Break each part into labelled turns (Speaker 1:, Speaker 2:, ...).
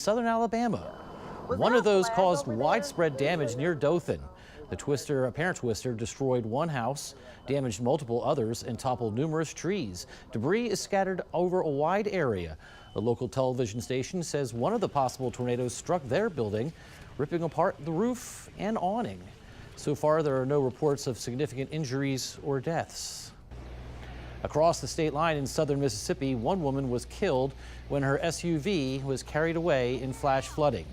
Speaker 1: Southern Alabama. One of those caused widespread damage near Dothan. The apparent twister, destroyed one house, damaged multiple others, and toppled numerous trees. Debris is scattered over a wide area. A local television station says one of the possible tornadoes struck their building, ripping apart the roof and awning. So far, there are no reports of significant injuries or deaths. Across the state line in southern Mississippi, one woman was killed when her SUV was carried away in flash flooding.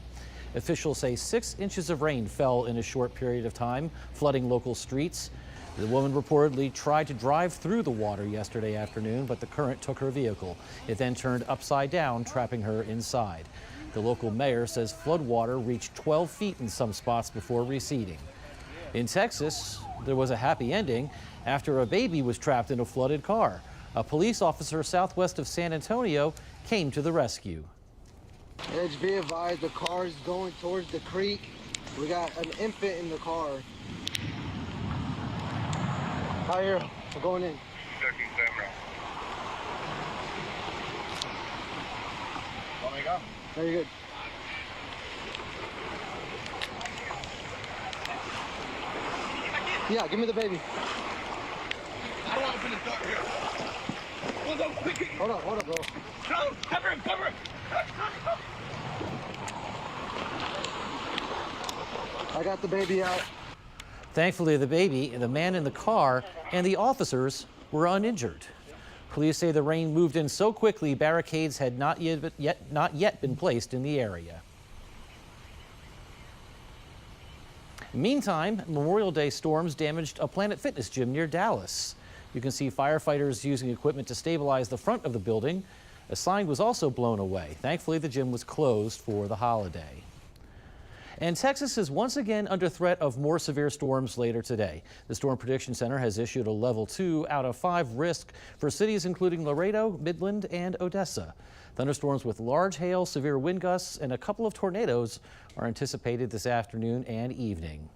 Speaker 1: Officials say 6 inches of rain fell in a short period of time, flooding local streets. The woman reportedly tried to drive through the water yesterday afternoon, but the current took her vehicle. It then turned upside down, trapping her inside. The local mayor says floodwater reached 12 feet in some spots before receding. In Texas, there was a happy ending after a baby was trapped in a flooded car. A police officer southwest of San Antonio came to the rescue.
Speaker 2: Edge be advised, the car is going towards the creek. We got an infant in the car. Out here, we're going in.
Speaker 3: Let me go.
Speaker 2: Very good. Yeah, give me the baby.
Speaker 3: I don't want to finish dark here.
Speaker 2: Hold up, bro.
Speaker 3: No, cover him.
Speaker 2: I got the baby out.
Speaker 1: Thankfully, the baby, the man in the car, and the officers were uninjured. Police say the rain moved in so quickly, barricades had not yet been placed in the area. Meantime, Memorial Day storms damaged a Planet Fitness gym near Dallas. You can see firefighters using equipment to stabilize the front of the building. A sign was also blown away. Thankfully, the gym was closed for the holiday. And Texas is once again under threat of more severe storms later today. The Storm Prediction Center has issued a level 2 out of 5 risk for cities including Laredo, Midland, and Odessa. Thunderstorms with large hail, severe wind gusts, and a couple of tornadoes are anticipated this afternoon and evening.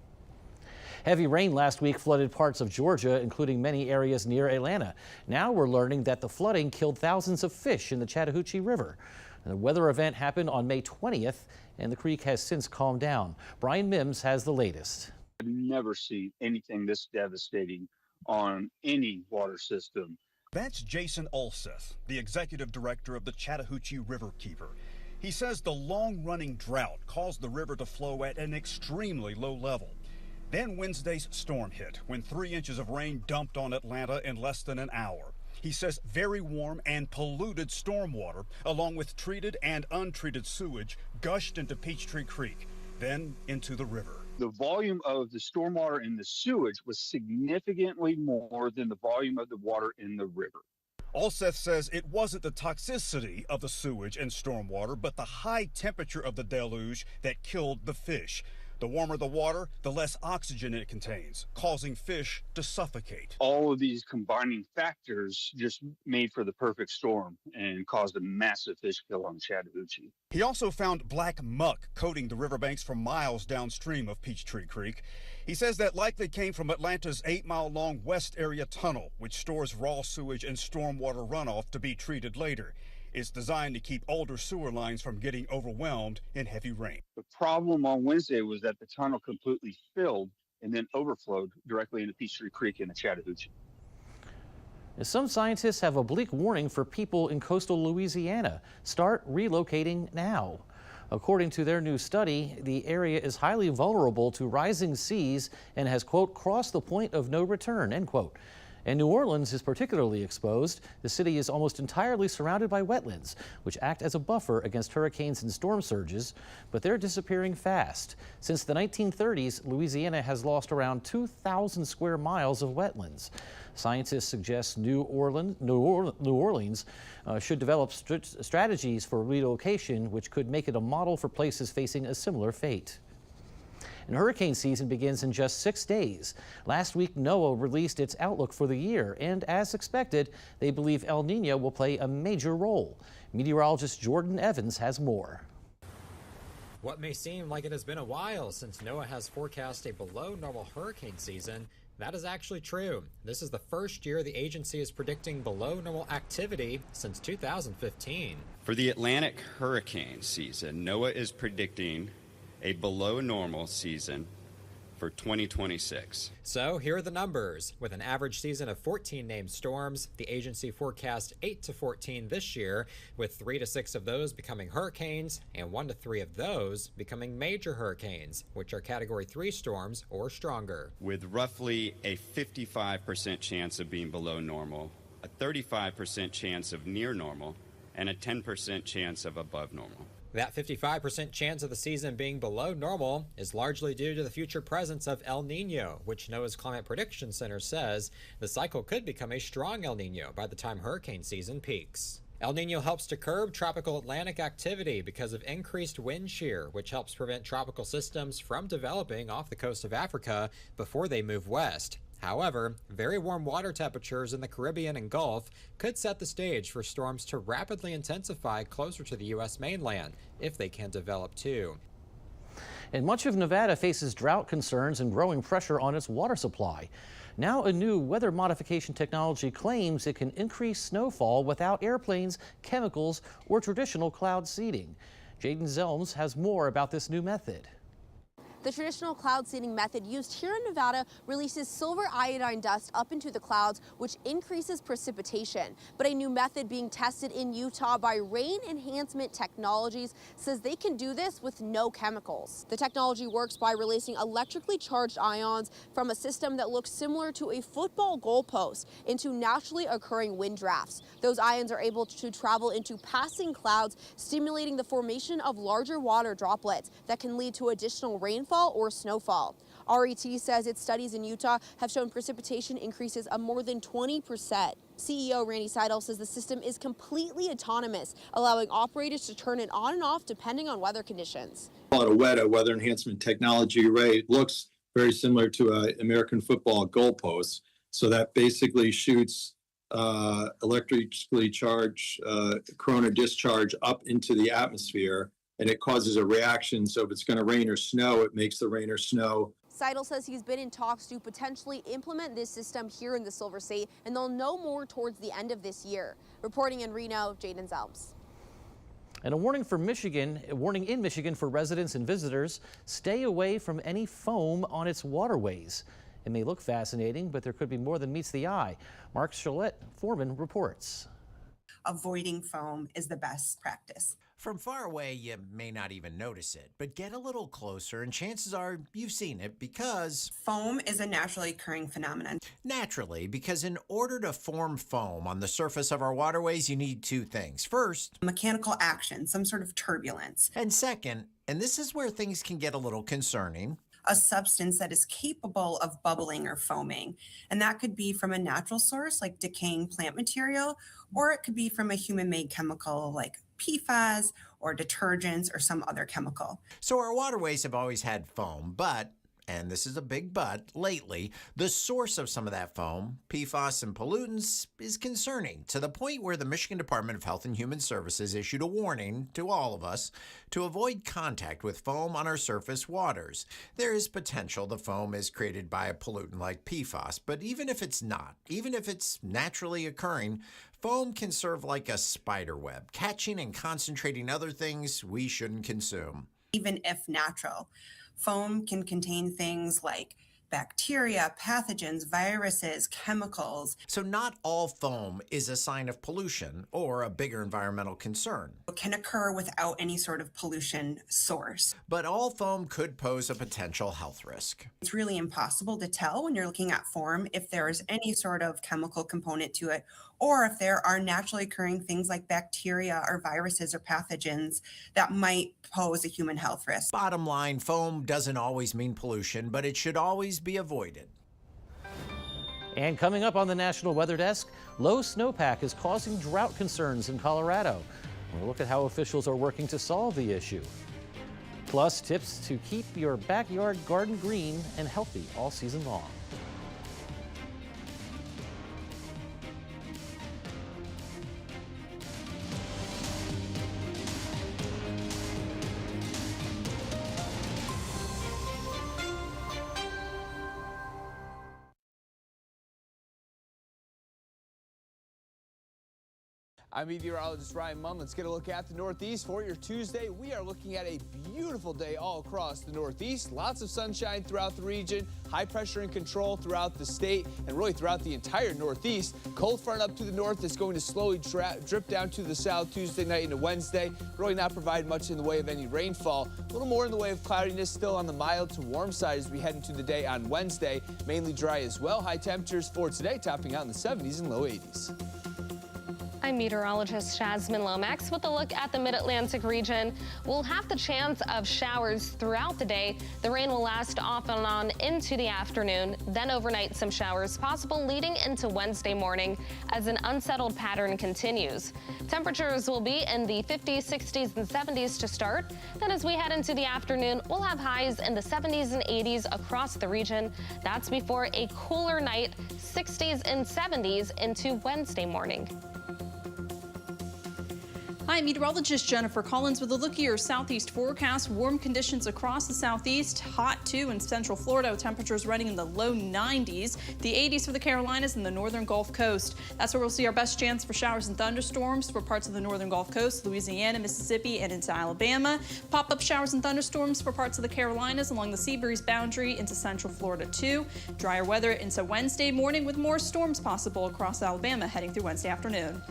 Speaker 1: Heavy rain last week flooded parts of Georgia, including many areas near Atlanta. Now we're learning that the flooding killed thousands of fish in the Chattahoochee River. The weather event happened on May 20th, and the creek has since calmed down. Brian Mims has the latest.
Speaker 4: I've never seen anything this devastating on any water system.
Speaker 5: That's Jason Ulseth, the executive director of the Chattahoochee Riverkeeper. He says the long-running drought caused the river to flow at an extremely low level. Then Wednesday's storm hit when 3 inches of rain dumped on Atlanta in less than an hour. He says very warm and polluted stormwater, along with treated and untreated sewage, gushed into Peachtree Creek, then into the river.
Speaker 4: The volume of the stormwater in the sewage was significantly more than the volume of the water in the river.
Speaker 5: Ulseth says it wasn't the toxicity of the sewage and stormwater, but the high temperature of the deluge that killed the fish. The warmer the water, the less oxygen it contains, causing fish to suffocate.
Speaker 4: All of these combining factors just made for the perfect storm and caused a massive fish kill on Chattahoochee.
Speaker 5: He also found black muck coating the riverbanks for miles downstream of Peachtree Creek. He says that likely came from Atlanta's 8-mile-long West Area Tunnel, which stores raw sewage and stormwater runoff to be treated later. It's designed to keep older sewer lines from getting overwhelmed in heavy rain.
Speaker 4: The problem on Wednesday was that the tunnel completely filled and then overflowed directly into Peachtree Creek in the Chattahoochee.
Speaker 1: Some scientists have a bleak warning for people in coastal Louisiana. Start relocating now. According to their new study, the area is highly vulnerable to rising seas and has, quote, crossed the point of no return, end quote. And New Orleans is particularly exposed. The city is almost entirely surrounded by wetlands, which act as a buffer against hurricanes and storm surges, but they're disappearing fast. Since the 1930s, Louisiana has lost around 2,000 square miles of wetlands. Scientists suggest New Orleans should develop strategies for relocation, which could make it a model for places facing a similar fate. And hurricane season begins in just 6 days. Last week, NOAA released its outlook for the year, and as expected, they believe El Nino will play a major role. Meteorologist Jordan Evans has more.
Speaker 6: What may seem like it has been a while since NOAA has forecast a below normal hurricane season That is actually true. This is the first year the agency is predicting below normal activity since 2015.
Speaker 7: For the Atlantic hurricane season, NOAA is predicting a below normal season for 2026.
Speaker 6: So here are the numbers. With an average season of 14 named storms, the agency forecast 8 to 14 this year, with 3 to 6 of those becoming hurricanes and 1 to 3 of those becoming major hurricanes, which are Category 3 storms or stronger.
Speaker 7: With roughly a 55% chance of being below normal, a 35% chance of near normal, and a 10% chance of above normal.
Speaker 6: That 55% chance of the season being below normal is largely due to the future presence of El Nino, which NOAA's Climate Prediction Center says the cycle could become a strong El Nino by the time hurricane season peaks. El Nino helps to curb tropical Atlantic activity because of increased wind shear, which helps prevent tropical systems from developing off the coast of Africa before they move west. However, very warm water temperatures in the Caribbean and Gulf could set the stage for storms to rapidly intensify closer to the U.S. mainland, if they can develop too.
Speaker 1: And much of Nevada faces drought concerns and growing pressure on its water supply. Now a new weather modification technology claims it can increase snowfall without airplanes, chemicals, or traditional cloud seeding. Jaden Zelms has more about this new method.
Speaker 8: The traditional cloud seeding method used here in Nevada releases silver iodine dust up into the clouds, which increases precipitation. But a new method being tested in Utah by Rain Enhancement Technologies says they can do this with no chemicals. The technology works by releasing electrically charged ions from a system that looks similar to a football goalpost into naturally occurring wind drafts. Those ions are able to travel into passing clouds, stimulating the formation of larger water droplets that can lead to additional rainfall or snowfall. RET says its studies in Utah have shown precipitation increases of more than 20%. CEO Randy Seidel says the system is completely autonomous, allowing operators to turn it on and off depending on weather conditions.
Speaker 9: Call it a WETA, weather enhancement technology array. It looks very similar to an American football goalpost. So that basically shoots electrically charged corona discharge up into the atmosphere, and it causes a reaction. So if it's going to rain or snow, it makes the rain or snow.
Speaker 8: Seidel says he's been in talks to potentially implement this system here in the Silver State, and they'll know more towards the end of this year. Reporting in Reno, Jaden Zelms.
Speaker 1: And a warning in Michigan for residents and visitors: stay away from any foam on its waterways. It may look fascinating, but there could be more than meets the eye. Mark Foreman reports.
Speaker 10: Avoiding foam is the best practice.
Speaker 11: From far away, you may not even notice it, but get a little closer and chances are you've seen it, because
Speaker 10: foam is a naturally occurring phenomenon.
Speaker 11: Naturally, because in order to form foam on the surface of our waterways, you need two things. First,
Speaker 10: mechanical action, some sort of turbulence.
Speaker 11: And second, and this is where things can get a little concerning,
Speaker 10: a substance that is capable of bubbling or foaming. And that could be from a natural source like decaying plant material, or it could be from a human-made chemical like PFAS or detergents or some other chemical.
Speaker 11: So our waterways have always had foam, but, and this is a big but, lately, the source of some of that foam, PFAS and pollutants, is concerning, to the point where the Michigan Department of Health and Human Services issued a warning to all of us to avoid contact with foam on our surface waters. There is potential the foam is created by a pollutant like PFAS, but even if it's not, even if it's naturally occurring, foam can serve like a spider web, catching and concentrating other things we shouldn't consume.
Speaker 10: Even if natural, foam can contain things like bacteria, pathogens, viruses, chemicals.
Speaker 11: So not all foam is a sign of pollution or a bigger environmental concern.
Speaker 10: It can occur without any sort of pollution source.
Speaker 11: But all foam could pose a potential health risk.
Speaker 10: It's really impossible to tell when you're looking at foam if there is any sort of chemical component to it, or if there are naturally occurring things like bacteria or viruses or pathogens that might pose a human health risk.
Speaker 11: Bottom line, foam doesn't always mean pollution, but it should always be avoided.
Speaker 1: And coming up on the National Weather Desk, low snowpack is causing drought concerns in Colorado. We'll look at how officials are working to solve the issue. Plus, tips to keep your backyard garden green and healthy all season long.
Speaker 12: I'm meteorologist Ryan Munn. Let's get a look at the Northeast for your Tuesday. We are looking at a beautiful day all across the Northeast. Lots of sunshine throughout the region, high pressure and control throughout the state, and really throughout the entire Northeast. Cold front up to the north is going to slowly drip down to the south Tuesday night into Wednesday. Really not provide much in the way of any rainfall. A little more in the way of cloudiness, still on the mild to warm side as we head into the day on Wednesday. Mainly dry as well. High temperatures for today topping out in the 70s and low 80s.
Speaker 13: I'm meteorologist Jasmine Lomax with a look at the Mid-Atlantic region. We'll have the chance of showers throughout the day. The rain will last off and on into the afternoon. Then overnight, some showers possible leading into Wednesday morning as an unsettled pattern continues. Temperatures will be in the 50s, 60s, and 70s to start. Then as we head into the afternoon, we'll have highs in the 70s and 80s across the region. That's before a cooler night, 60s and 70s into Wednesday morning.
Speaker 14: Hi, meteorologist Jennifer Collins with a look at your southeast forecast. Warm conditions across the southeast, hot too in central Florida, with temperatures running in the low 90s, the 80s for the Carolinas and the northern Gulf Coast. That's where we'll see our best chance for showers and thunderstorms for parts of the northern Gulf Coast, Louisiana, Mississippi, and into Alabama. Pop-up showers and thunderstorms for parts of the Carolinas along the sea breeze boundary into central Florida too. Drier weather into Wednesday morning with more storms possible across Alabama heading through Wednesday afternoon.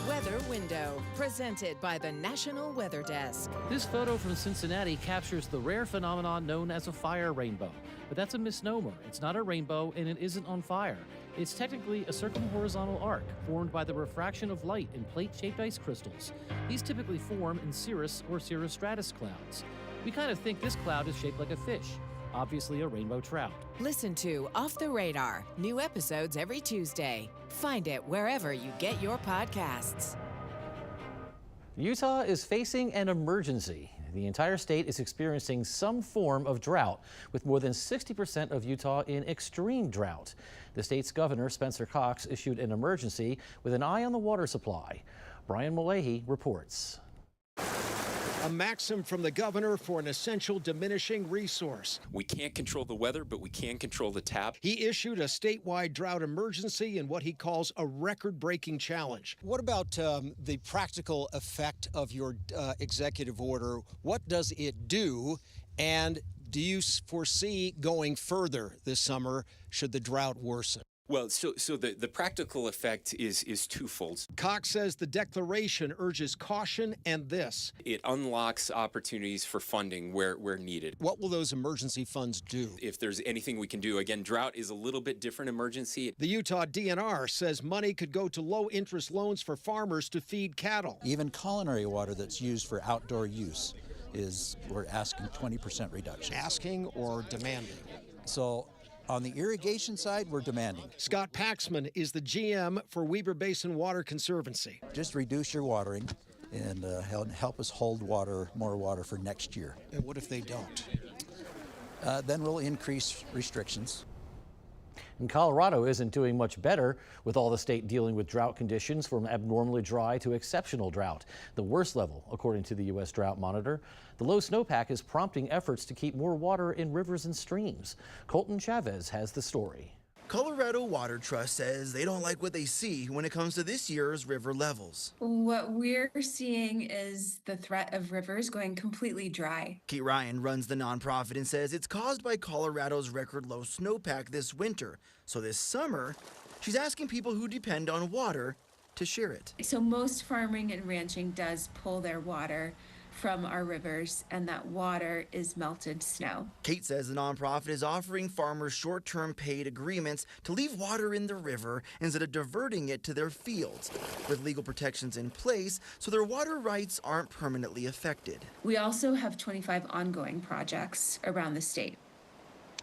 Speaker 15: Weather Window, presented by the National Weather Desk.
Speaker 1: This photo from Cincinnati captures the rare phenomenon known as a fire rainbow. But that's a misnomer. It's not a rainbow and it isn't on fire. It's technically a circumhorizontal arc formed by the refraction of light in plate-shaped ice crystals. These typically form in cirrus or cirrostratus clouds. We kind of think this cloud is shaped like a fish, obviously a rainbow trout.
Speaker 15: Listen to Off the Radar, new episodes every Tuesday. Find it wherever you get your podcasts.
Speaker 1: Utah is facing an emergency. The entire state is experiencing some form of drought, with more than 60% of Utah in extreme drought. The state's governor, Spencer Cox, issued an emergency with an eye on the water supply. Brian Mullehy reports.
Speaker 16: A maxim from the governor for an essential diminishing resource.
Speaker 17: We can't control the weather, but we can control the tap.
Speaker 16: He issued a statewide drought emergency in what he calls a record-breaking challenge. What about the practical effect of your executive order? What does it do? And do you foresee going further this summer should the drought worsen?
Speaker 17: Well, so the practical effect is twofold.
Speaker 16: Cox says the declaration urges caution and this.
Speaker 17: It unlocks opportunities for funding where needed.
Speaker 16: What will those emergency funds do?
Speaker 17: If there's anything we can do, again, drought is a little bit different emergency.
Speaker 16: The Utah DNR says money could go to low-interest loans for farmers to feed cattle.
Speaker 18: Even culinary water that's used for outdoor use we're asking 20% reduction.
Speaker 16: Asking or demanding?
Speaker 18: So on the irrigation side, we're demanding.
Speaker 16: Scott Paxman is the GM for Weber Basin Water Conservancy.
Speaker 18: Just reduce your watering and help us hold more water for next year.
Speaker 16: And what if they don't?
Speaker 18: Then we'll increase restrictions.
Speaker 1: And Colorado isn't doing much better, with all the state dealing with drought conditions from abnormally dry to exceptional drought, the worst level, according to the U.S. Drought Monitor. The low snowpack is prompting efforts to keep more water in rivers and streams. Colton Chavez has the story.
Speaker 19: Colorado Water Trust says they don't like what they see when it comes to this year's river levels.
Speaker 20: What we're seeing is the threat of rivers going completely dry.
Speaker 19: Kate Ryan runs the nonprofit and says it's caused by Colorado's record low snowpack this winter. So this summer, she's asking people who depend on water to share it.
Speaker 20: So most farming and ranching does pull their water from our rivers, and that water is melted snow.
Speaker 19: Kate says the nonprofit is offering farmers short-term paid agreements to leave water in the river instead of diverting it to their fields, with legal protections in place so their water rights aren't permanently affected.
Speaker 20: We also have 25 ongoing projects around the state.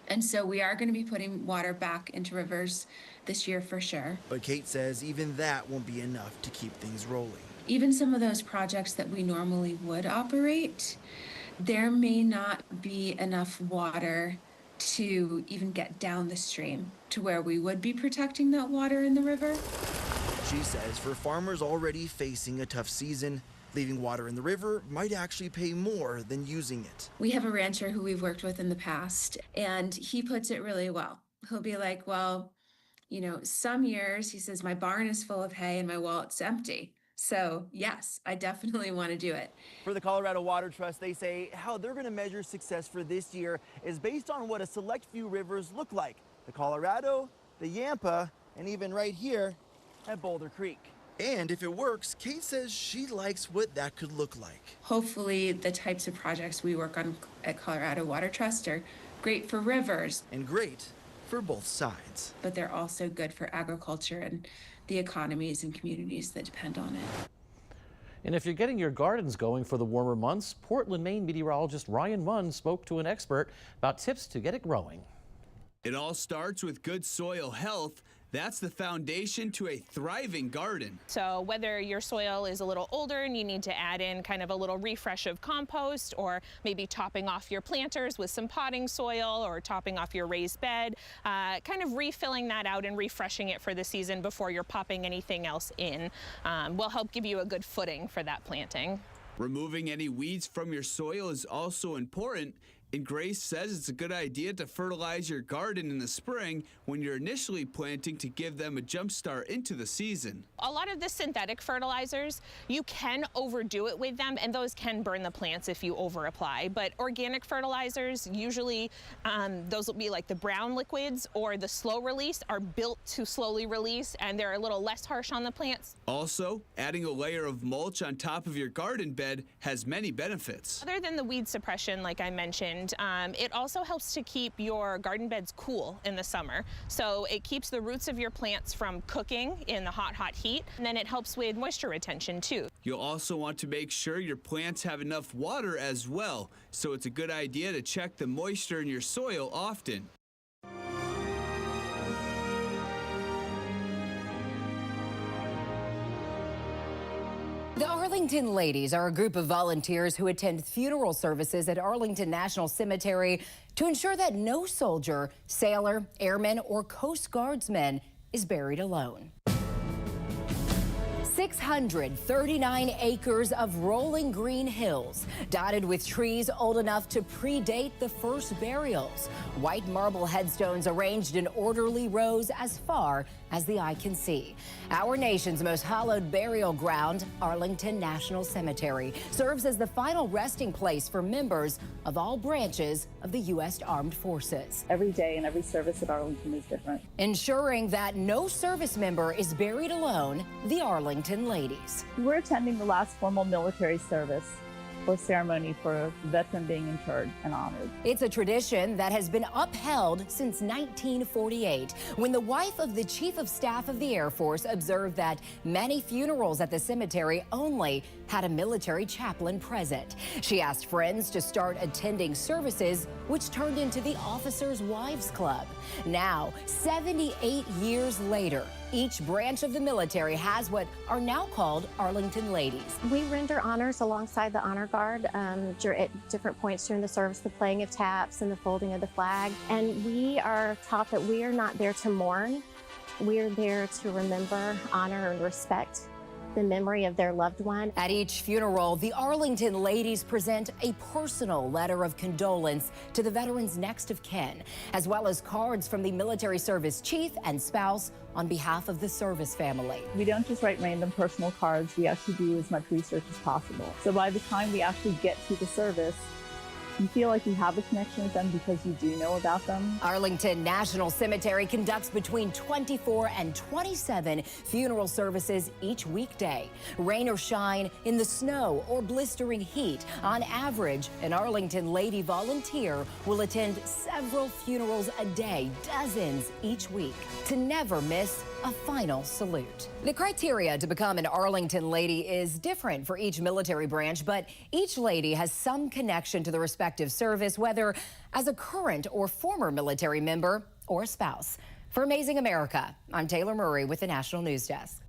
Speaker 20: And so we are going to be putting water back into rivers this year for sure.
Speaker 19: But Kate says even that won't be enough to keep things rolling.
Speaker 20: Even some of those projects that we normally would operate, there may not be enough water to even get down the stream to where we would be protecting that water in the river.
Speaker 19: She says for farmers already facing a tough season, leaving water in the river might actually pay more than using it.
Speaker 20: We have a rancher who we've worked with in the past, and he puts it really well. He'll be like, well, you know, some years, he says, my barn is full of hay and my wallet's empty. So yes, I definitely want to do it.
Speaker 19: For the Colorado Water Trust, they say how they're going to measure success for this year is based on what a select few rivers look like. The Colorado, the Yampa, and even right here at Boulder Creek. And if it works, Kate says she likes what that could look like.
Speaker 20: Hopefully the types of projects we work on at Colorado Water Trust are great for rivers.
Speaker 19: And great for both sides.
Speaker 20: But they're also good for agriculture and the economies and communities that depend on it.
Speaker 1: And if you're getting your gardens going for the warmer months, Portland, Maine meteorologist Ryan Munn spoke to an expert about tips to get it growing.
Speaker 12: It all starts with good soil health. That's the foundation to a thriving garden.
Speaker 21: So whether your soil is a little older and you need to add in kind of a little refresh of compost, or maybe topping off your planters with some potting soil, or topping off your raised bed, kind of refilling that out and refreshing it for the season before you're popping anything else in will help give you a good footing for that planting.
Speaker 12: Removing any weeds from your soil is also important. And Grace says it's a good idea to fertilize your garden in the spring when you're initially planting to give them a jump start into the season.
Speaker 21: A lot of the synthetic fertilizers, you can overdo it with them, and those can burn the plants if you over apply. But organic fertilizers, usually those will be like the brown liquids or the slow release, are built to slowly release, and they're a little less harsh on the plants.
Speaker 12: Also, adding a layer of mulch on top of your garden bed has many benefits.
Speaker 21: Other than the weed suppression, like I mentioned, it also helps to keep your garden beds cool in the summer. So it keeps the roots of your plants from cooking in the hot, hot heat, and then it helps with moisture retention too.
Speaker 12: You'll also want to make sure your plants have enough water as well, so it's a good idea to check the moisture in your soil often.
Speaker 22: The Arlington Ladies are a group of volunteers who attend funeral services at Arlington National Cemetery to ensure that no soldier, sailor, airman, or Coast Guardsman is buried alone. 639 acres of rolling green hills, dotted with trees old enough to predate the first burials. White marble headstones arranged in orderly rows as far as the eye can see. Our nation's most hallowed burial ground, Arlington National Cemetery, serves as the final resting place for members of all branches of the U.S. Armed Forces.
Speaker 23: Every day and every service at Arlington is different.
Speaker 22: Ensuring that no service member is buried alone, the Arlington Ladies.
Speaker 23: We're attending the last formal military service or ceremony for a veteran being interred and honored.
Speaker 22: It's a tradition that has been upheld since 1948, when the wife of the Chief of Staff of the Air Force observed that many funerals at the cemetery only had a military chaplain present. She asked friends to start attending services, which turned into the Officers' Wives Club. Now, 78 years later, each branch of the military has what are now called Arlington Ladies.
Speaker 24: We render honors alongside the honor guard at different points during the service, the playing of taps and the folding of the flag. And we are taught that we are not there to mourn. We are there to remember, honor, and respect the memory of their loved one.
Speaker 22: At each funeral, the Arlington Ladies present a personal letter of condolence to the veteran's next of kin, as well as cards from the military service chief and spouse on behalf of the service family.
Speaker 23: We don't just write random personal cards. We actually do as much research as possible. So by the time we actually get to the service, You feel like you have a connection with them because you do know about them.
Speaker 22: Arlington National Cemetery conducts between 24 and 27 funeral services each weekday. Rain or shine, in the snow or blistering heat, on average, an Arlington Lady volunteer will attend several funerals a day, dozens each week, to never miss a final salute. The criteria to become an Arlington Lady is different for each military branch, but each lady has some connection to the respective service, whether as a current or former military member or a spouse. For Amazing America, I'm Taylor Murray with the National News Desk.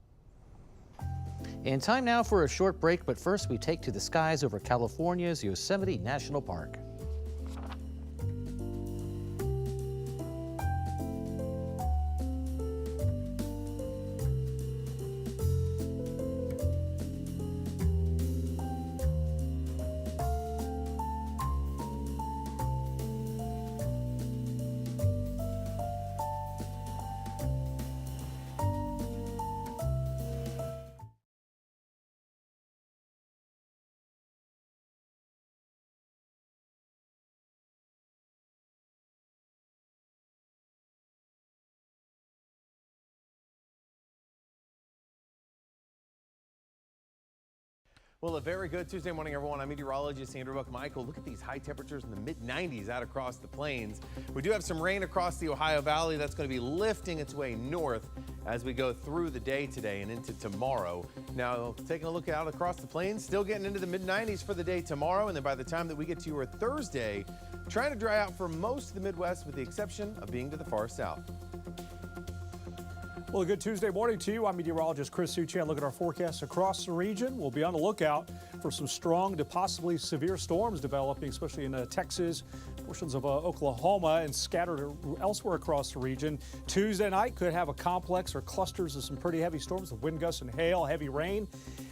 Speaker 1: And time now for a short break, but first we take to the skies over California's Yosemite National Park.
Speaker 2: Well, a very good Tuesday morning, everyone. I'm meteorologist Andrew Buck-Michael. Look at these high temperatures in the mid-90s out across the plains. We do have some rain across the Ohio Valley. That's going to be lifting its way north as we go through the day today and into tomorrow. Now, taking a look out across the plains, still getting into the mid-90s for the day tomorrow. And then by the time that we get to your Thursday, trying to dry out for most of the Midwest with the exception of being to the far south.
Speaker 3: Well, a good Tuesday morning to you. I'm meteorologist Chris Suchan. Look at our forecast across the region. We'll be on the lookout for some strong to possibly severe storms developing, especially in Texas, portions of Oklahoma, and scattered elsewhere across the region. Tuesday night could have a complex or clusters of some pretty heavy storms with wind gusts and hail, heavy rain.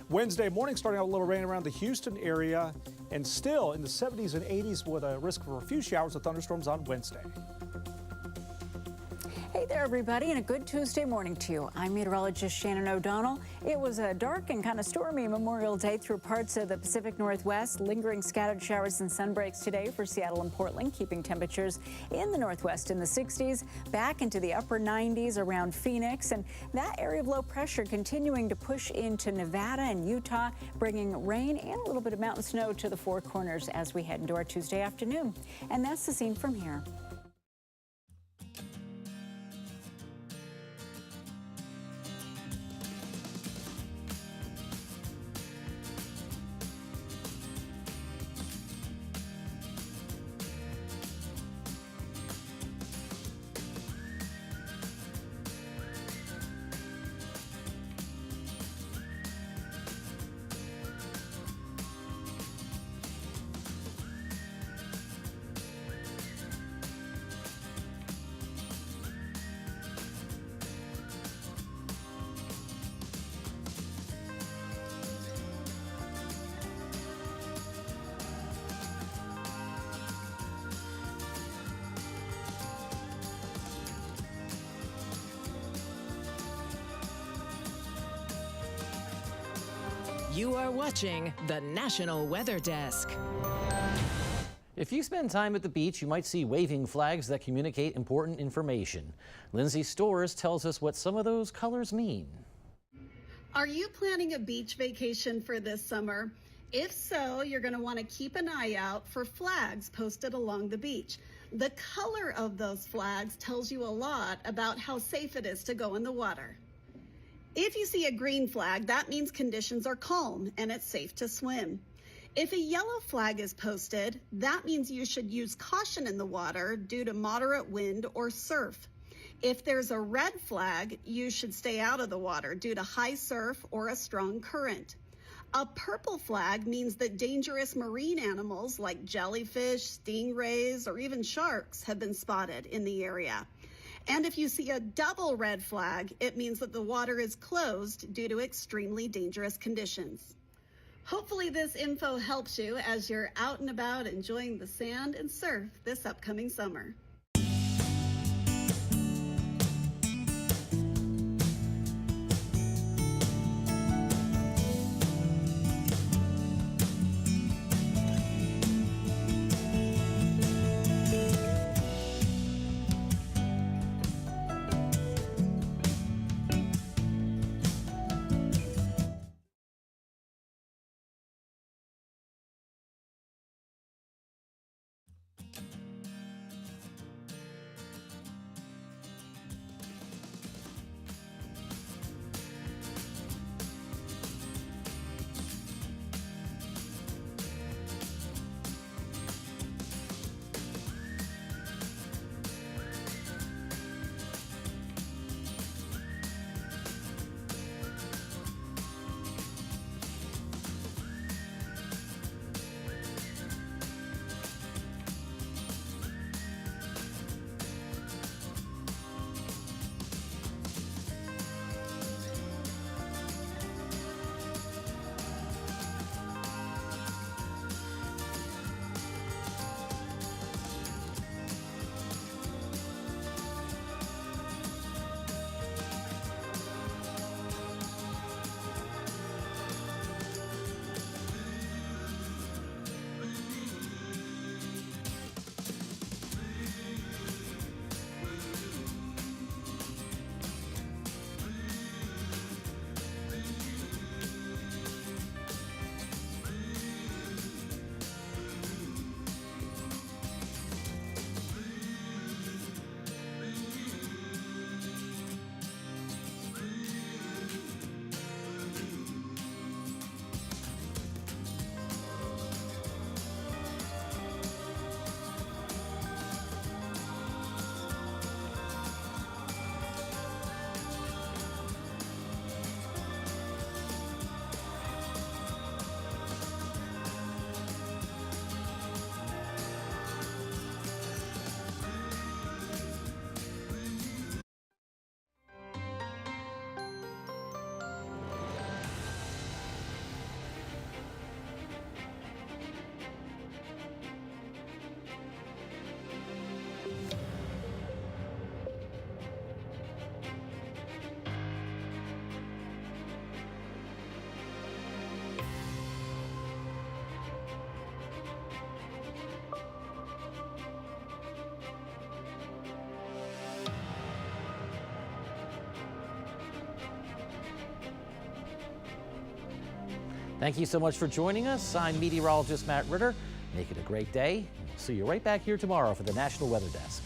Speaker 3: Wednesday morning, starting out a little rain around the Houston area, and still in the 70s and 80s with a risk for a few showers of thunderstorms on Wednesday.
Speaker 4: Hey there, everybody, and a good Tuesday morning to you. I'm meteorologist Shannon O'Donnell. It was a dark and kind of stormy Memorial Day through parts of the Pacific Northwest. Lingering scattered showers and sunbreaks today for Seattle and Portland, keeping temperatures in the Northwest in the 60s, back into the upper 90s around Phoenix. And that area of low pressure continuing to push into Nevada and Utah, bringing rain and a little bit of mountain snow to the Four Corners as we head into our Tuesday afternoon. And that's the scene from here.
Speaker 15: You are watching the National Weather Desk.
Speaker 1: If you spend time at the beach, you might see waving flags that communicate important information. Lindsay Storrs tells us what some of those colors mean.
Speaker 5: Are you planning a beach vacation for this summer? If so, you're going to want to keep an eye out for flags posted along the beach. The color of those flags tells you a lot about how safe it is to go in the water. If you see a green flag, that means conditions are calm and it's safe to swim. If a yellow flag is posted, that means you should use caution in the water due to moderate wind or surf. If there's a red flag, you should stay out of the water due to high surf or a strong current. A purple flag means that dangerous marine animals like jellyfish, stingrays, or even sharks have been spotted in the area. And if you see a double red flag, it means that the water is closed due to extremely dangerous conditions. Hopefully this info helps you as you're out and about enjoying the sand and surf this upcoming summer.
Speaker 1: Thank you so much for joining us. I'm meteorologist Matt Ritter. Make it a great day. We'll see you right back here tomorrow for the National Weather Desk.